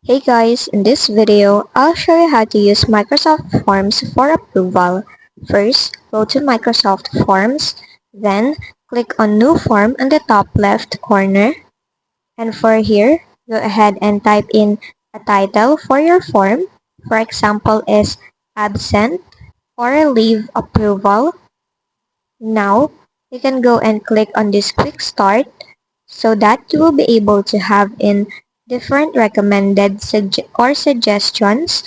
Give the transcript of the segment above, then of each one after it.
Hey guys, in this video, I'll show you how to use Microsoft Forms for approval. First, go to Microsoft Forms, then click on New Form on the top left corner. And for here, go ahead and type in a title for your form. For example is Absent or Leave Approval. Now, you can go and click on this Quick Start so that you will be able to have in different recommended suggestions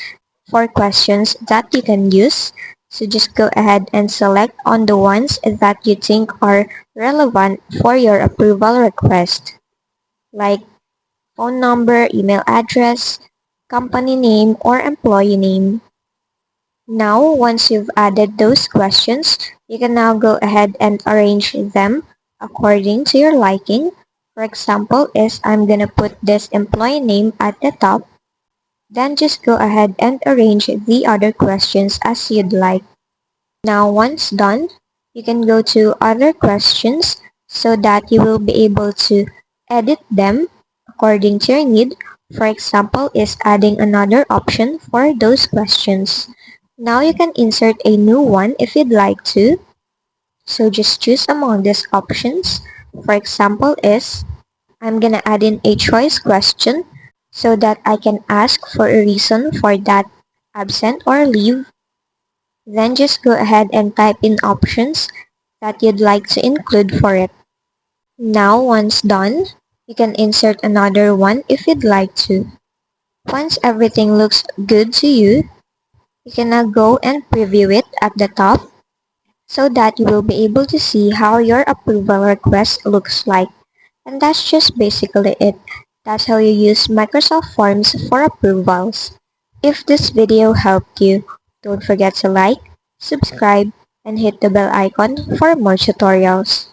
for questions that you can use. So just go ahead and select on the ones that you think are relevant for your approval request, like phone number, email address, company name, or employee name. Now, once you've added those questions, you can now go ahead and arrange them according to your liking. For example, is I'm gonna put this employee name at the top. Then just go ahead and arrange the other questions as you'd like. Now, once done, you can go to other questions so that you will be able to edit them according to your need. For example, is adding another option for those questions. Now you can insert a new one if you'd like to. So just choose among these options. For example is, I'm gonna add in a choice question so that I can ask for a reason for that absent or leave. Then just go ahead and type in options that you'd like to include for it. Now once done, you can insert another one if you'd like to. Once everything looks good to you, you can now go and preview it at the top so that you will be able to see how your approval request looks like. And that's just basically it. That's how you use Microsoft Forms for approvals. If this video helped you, don't forget to like, subscribe, and hit the bell icon for more tutorials.